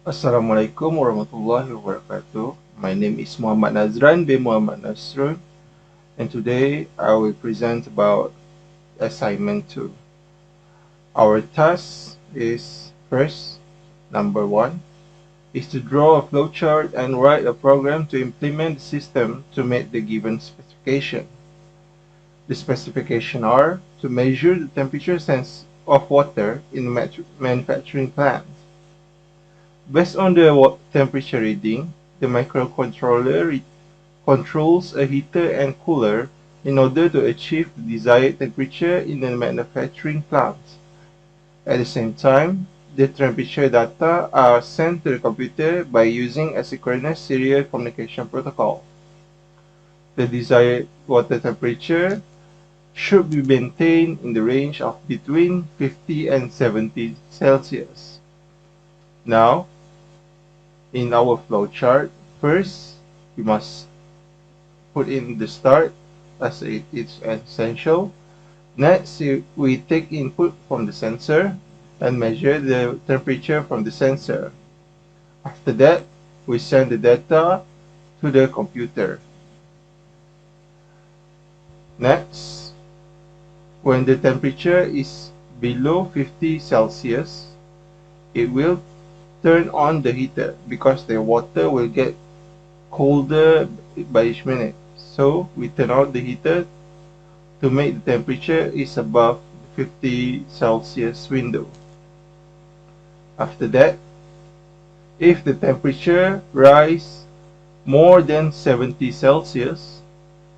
Assalamualaikum warahmatullahi wabarakatuh. My name is Muhammad Nazran bin Muhammad Nasrun, and today I will present about assignment 2. Our task is first, number 1, is to draw a flowchart and write a program to implement the system to meet the given specification. The specifications are to measure the temperature sense of water in manufacturing plants. Based on the temperature reading, the microcontroller controls a heater and cooler in order to achieve the desired temperature in the manufacturing plant. At the same time, the temperature data are sent to the computer by using asynchronous serial communication protocol. The desired water temperature should be maintained in the range of between 50 and 70 Celsius. Now, in our flowchart, first we must put in the start as it's essential. Next, we take input from the sensor and measure the temperature from the sensor. After that, we send the data to the computer. Next, when the temperature is below 50 Celsius, it will turn on the heater because the water will get colder by each minute. So we turn on the heater to make the temperature is above 50 Celsius window. After that, if the temperature rise more than 70 Celsius,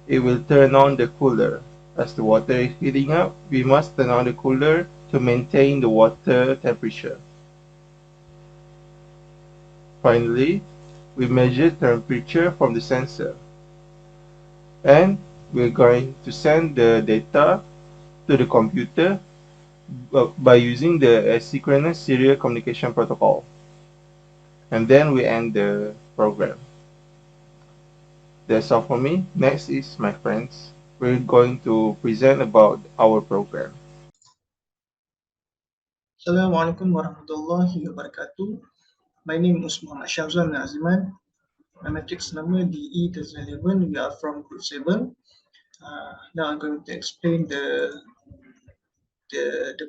it will turn on the cooler. As the water is heating up, we must turn on the cooler to maintain the water temperature. Finally, we measure temperature from the sensor, and we're going to send the data to the computer by using the asynchronous serial communication protocol. And then we end the program. That's all for me. Next is my friends. We're going to present about our program. Assalamualaikum warahmatullahi wabarakatuh. My name is Muhammad Syamzul Aziman. My matrix number DE11. We are from group 7. Now I'm going to explain the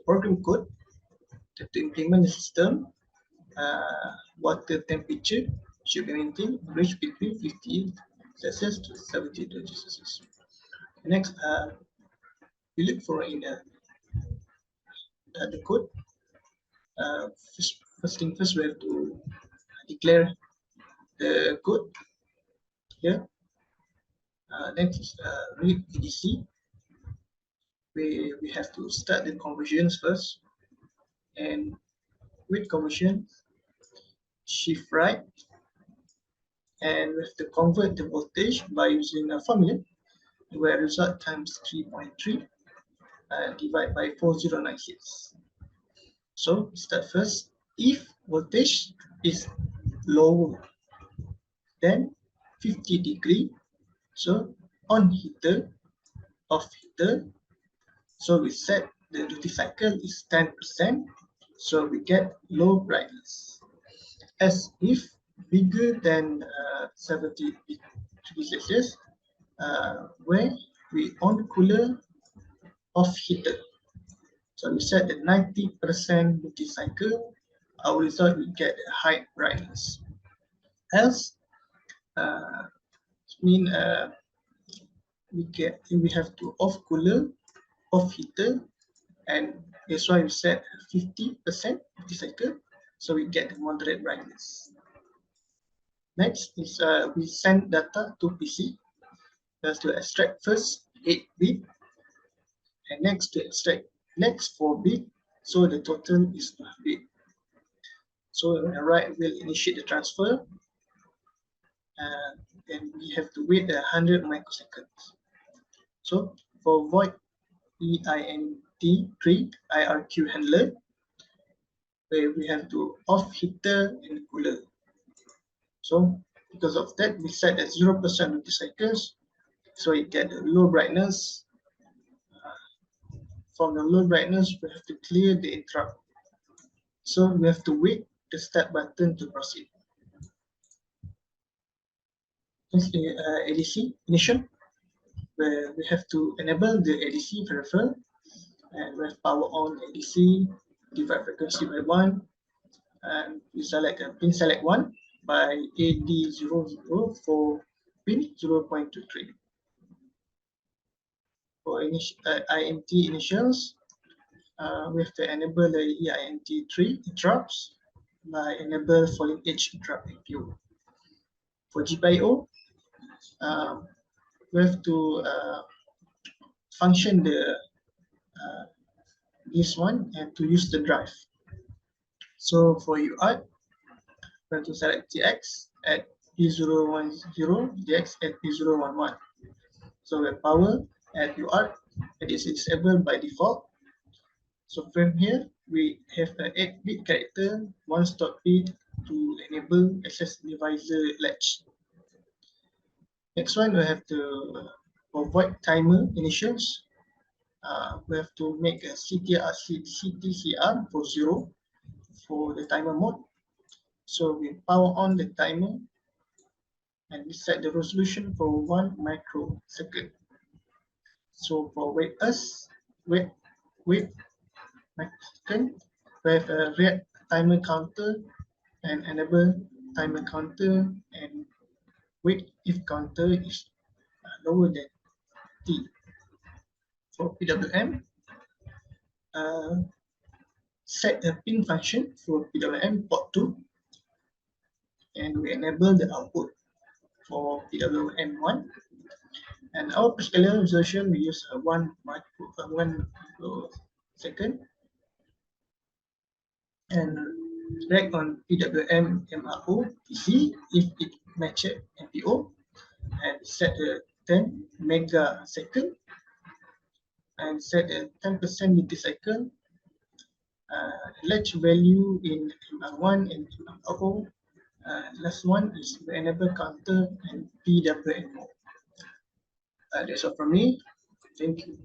program code to implement the system. Water temperature should be maintained range between 50 Celsius to 70 degrees Celsius. Next, we look for in the code. First thing first, we have to declare the code here. Next is read EDC. We have to start the conversions first, and with conversion, shift right, and we have to convert the voltage by using a formula where result times 3.3 divided by 4096. So start first. If voltage is lower than 50 degree, so on heater, off heater, so we set the duty cycle is 10%, so we get low brightness. As if bigger than 70 degrees Celsius, where we on cooler, off heater. So we set the 90% duty cycle, our result we get a high brightness. Else, mean we have to off cooler, off heater, and that's why we set 50% duty cycle, so we get moderate brightness. Next is we send data to PC. That's to extract first 8 bit, and next to extract next 4 bit, so the total is 12 bit. So when I write, we'll initiate the transfer, and then we have to wait 100 microseconds. So for void EINT3 IRQ handler, where we have to off heater and cooler. So because of that, we set at 0% duty cycles, so you get a low brightness. From the low brightness, we have to clear the interrupt. So we have to wait the start button to proceed. Next, ADC ignition, where we have to enable the ADC peripheral, and we have power on ADC, divide frequency by 1, and we select pin select 1 by AD00 for pin 0.23. For INT initials, we have to enable the EINT3 interrupts by enable falling edge interrupt APO. For GPIO, we have to function this one and to use the drive. So for UART, we have to select TX at P010, DX at P011. So we have power at UART, it is disabled by default. So from here, we have an 8-bit character, 1 stop bit to enable access divisor latch. Next one, we have to avoid timer initials. We have to make a CTCR for 0 for the timer mode. So we power on the timer and we set the resolution for 1 microsecond. So for wait microsecond, we have a react timer counter and enable timer counter and wait if counter is lower than T. For PWM, set a pin function for PWM port 2 and we enable the output for PWM1. And our prescaler resolution we use 1 microsecond and drag on PWM MRO PC if it matches MPO and set a 10 megasecond and set a 10% millisecond latch value in MR1 and MRO. Last one is the enable counter and PWM mode. That's all from me. Thank you.